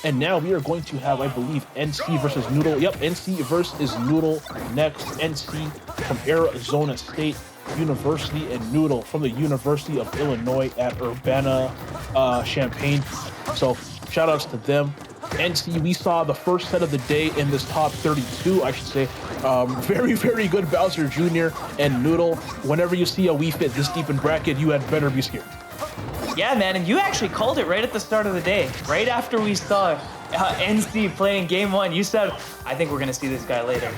And now we are going to have, I believe, NC versus Noodle. Yep, NC versus Noodle next. NC from Arizona State University and Noodle from the University of Illinois at Urbana-Champaign. So shout outs to them. NC, we saw the first set of the day in this top 32, I should say. Very, very good Bowser Jr. and Noodle. Whenever you see a Wii Fit this deep in bracket, you had better be scared. Yeah, man, and you actually called it right at the start of the day. Right after we saw NC playing game one, you said, I think we're going to see this guy later.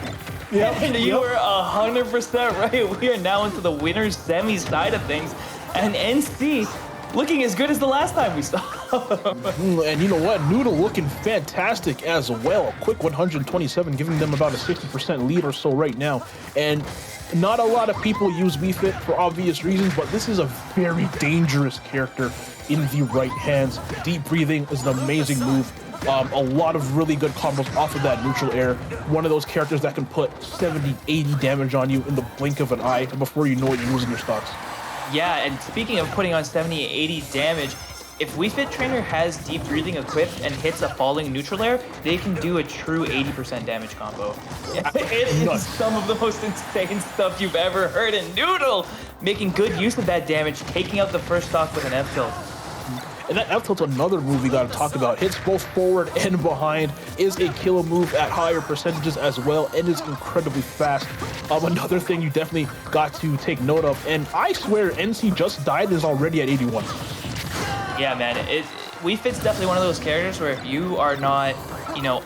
Yeah, and you were 100% right. We are now into the winner's semi side of things, and NC looking as good as the last time we saw. And you know what? Noodle looking fantastic as well. A quick 127, giving them about a 60% lead or so right now. And not a lot of people use Wii Fit for obvious reasons, but this is a very dangerous character in the right hands. Deep breathing is an amazing move. A lot of really good combos off of that neutral air. One of those characters that can put 70, 80 damage on you in the blink of an eye, and before you know it, you're losing your stocks. Yeah, and speaking of putting on 70, 80 damage, if Wii Fit Trainer has deep breathing equipped and hits a falling neutral air, they can do a true 80% damage combo. It is some of the most insane stuff you've ever heard. And Noodle making good use of that damage, taking out the first stock with an F tilt. And that F tilt's another move we got to talk about. Hits both forward and behind, is a killer move at higher percentages as well, and is incredibly fast. Another thing you definitely got to take note of, and I swear NC just died and is already at 81. Yeah, man, Wii Fit's definitely one of those characters where if you are not,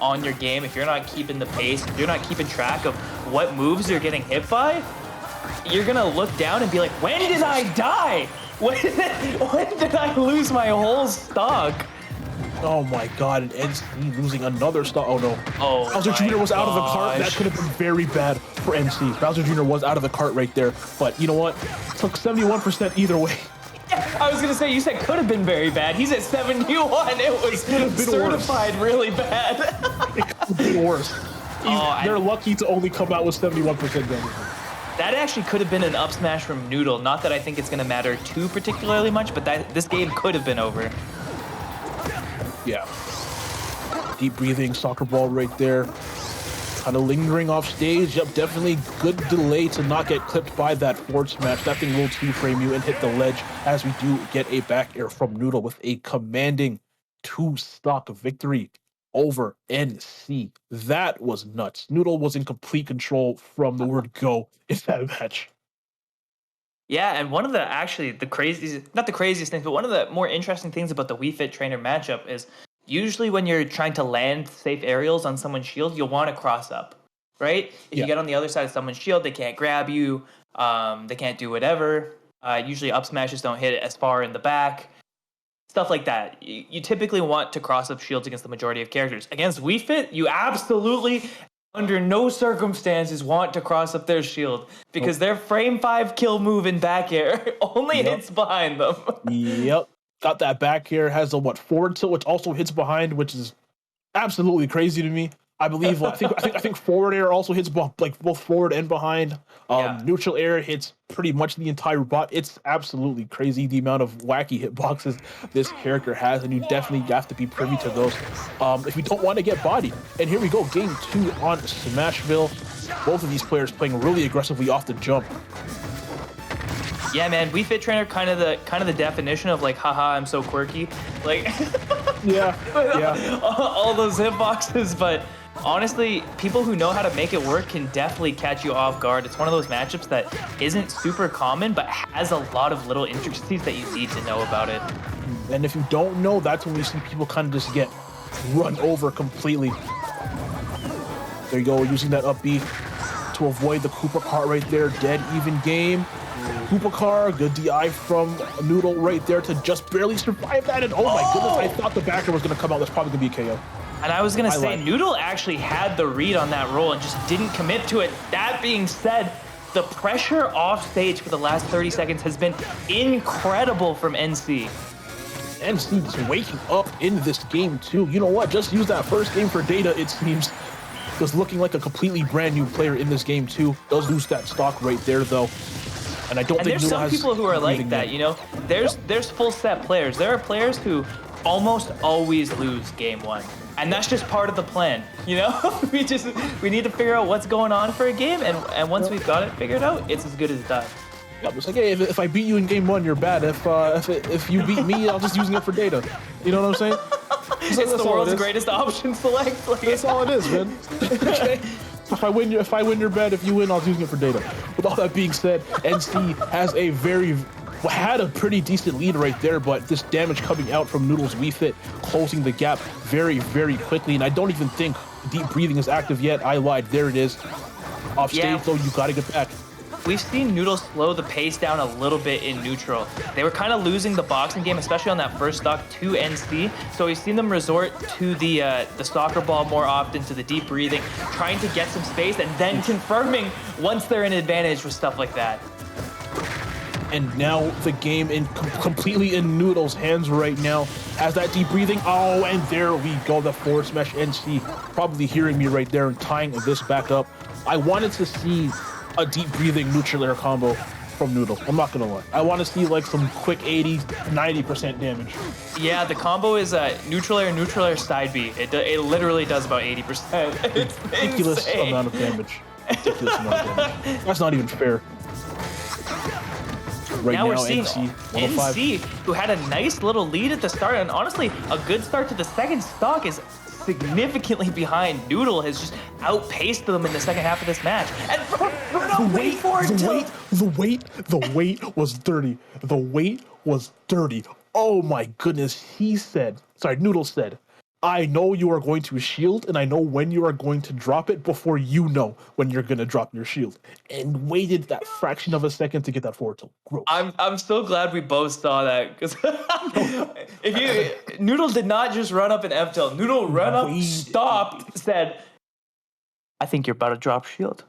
on your game, if you're not keeping the pace, if you're not keeping track of what moves you're getting hit by, you're gonna look down and be like, when did I die? When did I lose my whole stock? Oh my god, and NC losing another stock. Oh no. Oh, Bowser Jr. was out of the cart. That could have been very bad for NC. Bowser Jr. was out of the cart right there. But you know what? Took 71% either way. Yeah, I was gonna say, you said could have been very bad. He's at 71. It was certified really bad. It could have been worse. They're lucky to only come out with 71% damage. That actually could have been an up smash from Noodle. Not that I think it's going to matter too particularly much, but this game could have been over. Yeah. Deep breathing, soccer ball right there. Kind of lingering off stage. Yep, definitely good delay to not get clipped by that forward smash. That thing will two-frame you and hit the ledge, as we do get a back air from Noodle with a commanding 2-stock victory over NC. That was nuts. Noodle was in complete control from the word go in that match. Yeah, and one of the not the craziest things, but one of the more interesting things about the Wii Fit Trainer matchup is usually when you're trying to land safe aerials on someone's shield, you'll want to cross up, right? If you get on the other side of someone's shield, they can't grab you, they can't do whatever. Usually up smashes don't hit it as far in the back. Stuff like that. You typically want to cross up shields against the majority of characters. Against Wii Fit, you absolutely, under no circumstances, want to cross up their shield because their frame 5 kill move in back air only hits behind them. Yep. Got that back air, has a forward tilt, which also hits behind, which is absolutely crazy to me. I believe I think forward air also hits both forward and behind. Neutral air hits pretty much the entire bot. It's absolutely crazy the amount of wacky hitboxes this character has, and you definitely have to be privy to those if you don't want to get bodied. And here we go, game 2 on Smashville. Both of these players playing really aggressively off the jump. Yeah, man, Wii Fit Trainer kind of the definition of like, haha, I'm so quirky, like all those hitboxes, but. Honestly, people who know how to make it work can definitely catch you off guard. It's one of those matchups that isn't super common, but has a lot of little intricacies that you need to know about it. And if you don't know, that's when we see people kind of just get run over completely. There you go, using that up B to avoid the Koopa car right there. Dead even game. Koopa car, good DI from Noodle right there to just barely survive that. And oh my goodness, I thought the backer was going to come out. That's probably going to be a KO. And I was going to say, Noodle actually had the read on that roll and just didn't commit to it. That being said, the pressure off stage for the last 30 seconds has been incredible from NC. NC is waking up in this game too. You know what? Just use that first game for data, it seems. Just looking like a completely brand new player in this game too. Does lose that stock right there though. And I don't think there's some people who are like that, There's full set players. There are players who almost always lose game 1. And that's just part of the plan, you know? we need to figure out what's going on for a game, and once we've got it figured out, it's as good as done. Yeah, it's like, hey, if I beat you in game 1, you're bad. If you beat me, I'll just using it for data. You know what I'm saying? It's the world's greatest option select. Like, that's all it is, man. Okay. If I win, you're bad. If you win, I'll use it for data. With all that being said, NC had a pretty decent lead right there, but this damage coming out from Noodle's Wii Fit closing the gap very, very quickly. And I don't even think deep breathing is active yet. I lied. There it is. Off stage, though, you got to get back. We've seen Noodle slow the pace down a little bit in neutral. They were kind of losing the boxing game, especially on that first stock to NC. So we've seen them resort to the soccer ball more often, to the deep breathing, trying to get some space, and then confirming once they're in advantage with stuff like that. And now the game completely in Noodle's hands right now. Has that deep breathing. Oh, and there we go. The forward smash. NC probably hearing me right there and tying this back up. I wanted to see a deep breathing neutral air combo from Noodle. I'm not gonna lie. I want to see like some quick 80-90% damage. Yeah, the combo is neutral air side B. It literally does about 80%. It's ridiculous insane. amount of damage. Ridiculous amount of damage. That's not even fair. Right now we're seeing NC, who had a nice little lead at the start, and honestly, a good start to the second stock, is significantly behind. Noodle has just outpaced them in the second half of this match. And the weight was dirty. The weight was dirty. Oh my goodness. Noodle said, I know you are going to shield, and I know when you are going to drop it before you know when you're going to drop your shield. And waited that fraction of a second to get that forward tilt. Gross. I'm so glad we both saw that, because Noodle did not just run up an F tilt. Noodle ran up, stopped, said, I think you're about to drop shield.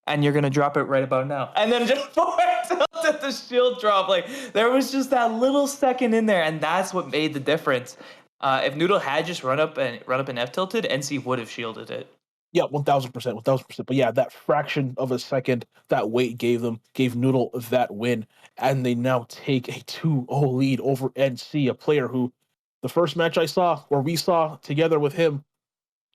And you're going to drop it right about now. And then just forward tilted the shield drop. Like, there was just that little second in there, and that's what made the difference. If Noodle had just run up and F tilted, NC would have shielded it. Yeah, 1000%. But yeah, that fraction of a second that weight gave Noodle that win, and they now take a 2-0 lead over NC, a player who, the first match we saw together with him,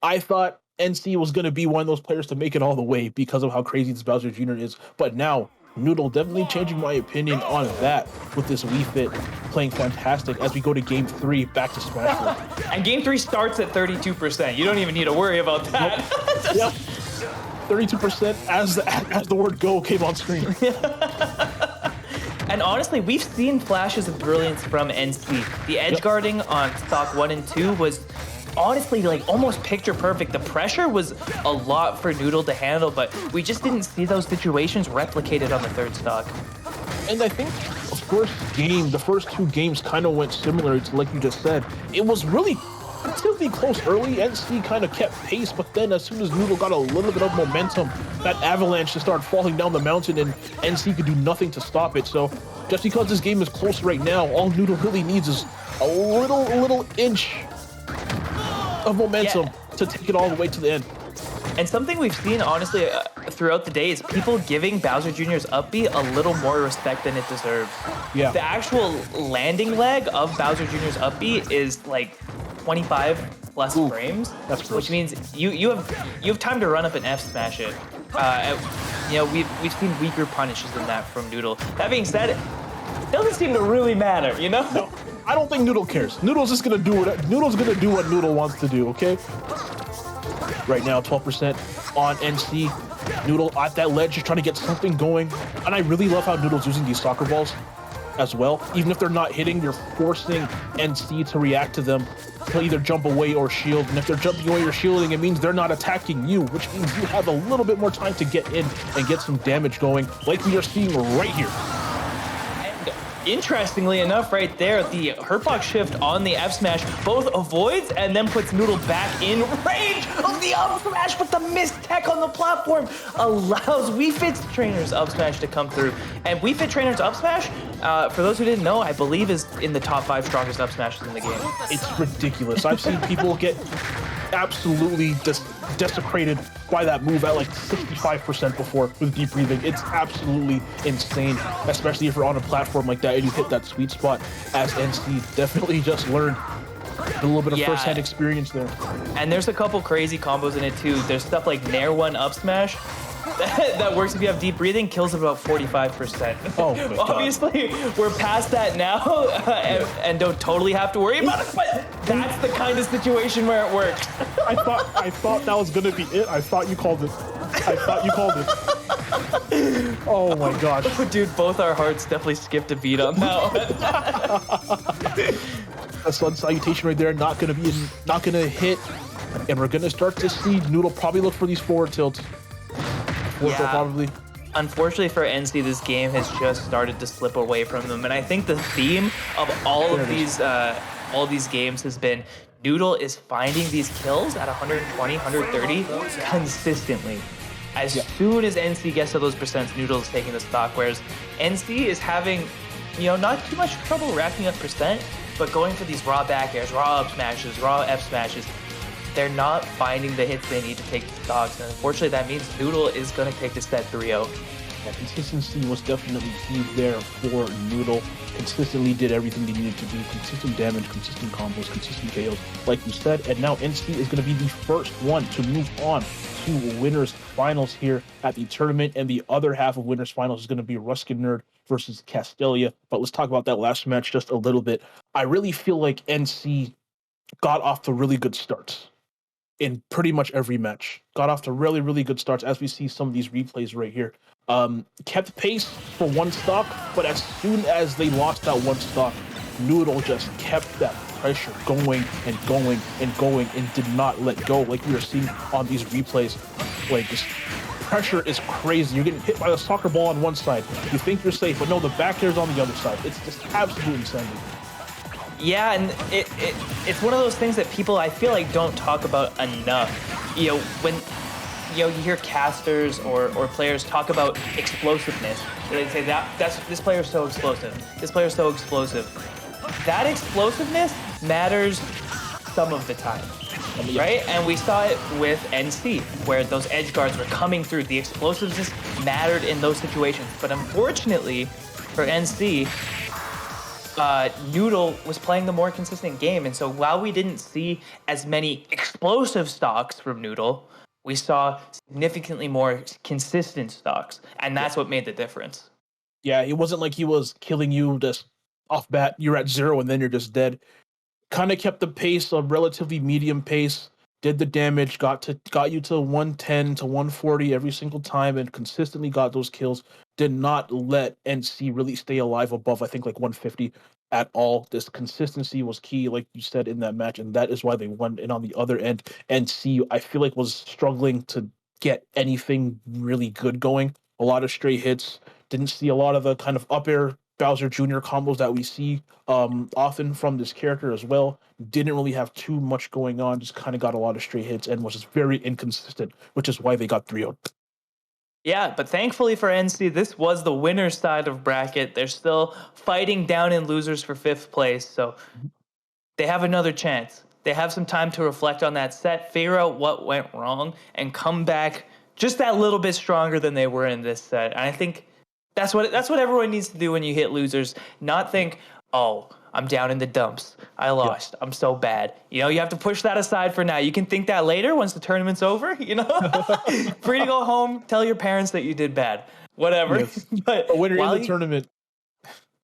I thought NC was going to be one of those players to make it all the way because of how crazy this Bowser Jr. is. But now, Noodle definitely changing my opinion on that with this Wii Fit, playing fantastic as we go to Game 3, back to Smash Bros. And Game 3 starts at 32%. You don't even need to worry about that. Nope. Yep. 32% as the word go came on screen. And honestly, we've seen flashes of brilliance from NC. The edge guarding on stock 1 and 2 was honestly like almost picture perfect. The pressure was a lot for Noodle to handle, but we just didn't see those situations replicated on the third stock. And I think the first two games kind of went similar to like you just said. It was really relatively close early. NC kind of kept pace, but then as soon as Noodle got a little bit of momentum, that avalanche just started falling down the mountain, and NC could do nothing to stop it. So just because this game is close right now, all Noodle really needs is a little inch of momentum to take it all the way to the end. And something we've seen, honestly, throughout the day is people giving Bowser Jr.'s up B a little more respect than it deserves. Yeah. The actual landing leg of Bowser Jr.'s up B is like 25 plus frames, that's gross. Which means you have time to run up and F smash it. We've seen weaker punishes than that from Noodle. That being said, it doesn't seem to really matter, you know? No, I don't think Noodle cares. Noodle's just gonna do what Noodle wants to do, okay? Right now, 12% on NC. Noodle at that ledge just trying to get something going. And I really love how Noodle's using these soccer balls as well. Even if they're not hitting, you're forcing NC to react to them, to either jump away or shield. And if they're jumping away or shielding, it means they're not attacking you, which means you have a little bit more time to get in and get some damage going, like we are seeing right here. Interestingly enough, right there, the Hurtbox shift on the F smash both avoids and then puts Noodle back in range of the up smash, but the missed tech on the platform allows Wii Fit Trainer's up smash to come through. And Wii Fit Trainer's up smash, for those who didn't know, I believe is in the top 5 strongest up smashes in the game. It's ridiculous. I've seen people get absolutely desecrated by that move at like 65% before with deep breathing. It's absolutely insane, especially if you're on a platform like that and you hit that sweet spot, as NC definitely just learned A little bit of Yeah. first-hand experience there. And there's a couple crazy combos in it too. There's stuff like Nair 1 up smash that works if you have deep breathing, kills about 45%. Oh my God. Obviously, we're past that now and don't totally have to worry about it, but that's the kind of situation where it works. I thought that was gonna be it. I thought you called it. Oh my gosh. Dude, both our hearts definitely skipped a beat on that one. A sun salutation right there, not gonna hit, and we're gonna start to see Noodle probably look for these forward tilts. Forward tilt probably. Unfortunately for NC, this game has just started to slip away from them, and I think the theme of all of these games has been Noodle is finding these kills at 120, 130 consistently. As soon as NC gets to those percents, Noodle is taking the stock, whereas NC is having, not too much trouble racking up percent, but going for these raw back airs, raw up smashes, raw F smashes. They're not finding the hits they need to take the stocks, and unfortunately that means Noodle is going to take this set 3-0. Yeah, consistency was definitely key there for Noodle. Consistently did everything they needed to do. Consistent damage, consistent combos, consistent KOs, like you said. And now NC is going to be the first one to move on to winners finals here at the tournament. And the other half of winners finals is going to be Ruskin Nerd versus Castelia. But let's talk about that last match just a little bit. I really feel like NC got off to really good starts in pretty much every match. Got off to really, really good starts, as we see some of these replays right here. Kept pace for one stock, but as soon as they lost that one stock, Noodle just kept that pressure going and going and going and did not let go, like we were seeing on these replays. Like, this pressure is crazy. You're getting hit by a soccer ball on one side. You think you're safe, but no, the back air's on the other side. It's just absolutely insanity. Yeah, and it's one of those things that people, I feel like, don't talk about enough. When you hear casters or players talk about explosiveness, they say this player's so explosive. This player's so explosive. That explosiveness matters some of the time, right? And we saw it with NC, where those edge guards were coming through. The explosiveness mattered in those situations. But unfortunately for NC, Noodle was playing the more consistent game, and so while we didn't see as many explosive stocks from Noodle, we saw significantly more consistent stocks, and that's what made the difference. Yeah, it wasn't like he was killing you just off bat. You're at 0 and then you're just dead. Kind of kept the pace, a relatively medium pace, did the damage, got you to 110 to 140 every single time, and consistently got those kills. Did not let NC really stay alive above, I think, like 150 at all. This consistency was key, like you said, in that match, and that is why they won. And on the other end, NC, I feel like, was struggling to get anything really good going. A lot of stray hits. Didn't see a lot of the kind of up air Bowser Jr. combos that we see often from this character as well. Didn't really have too much going on, just kind of got a lot of stray hits and was just very inconsistent, which is why they got 3-0. Yeah, but thankfully for NC, this was the winner's side of bracket. They're still fighting down in losers for 5th place, so they have another chance. They have some time to reflect on that set, figure out what went wrong, and come back just that little bit stronger than they were in this set. And I think that's what everyone needs to do when you hit losers. Not think, oh, I'm down in the dumps. I lost. I'm so bad. You have to push that aside for now. You can think that later once the tournament's over, Free to go home, tell your parents that you did bad. Whatever. Yes. But when you're in the tournament,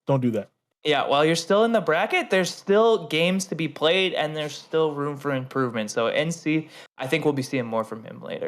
don't do that. Yeah, while you're still in the bracket, there's still games to be played and there's still room for improvement. So NC, I think we'll be seeing more from him later.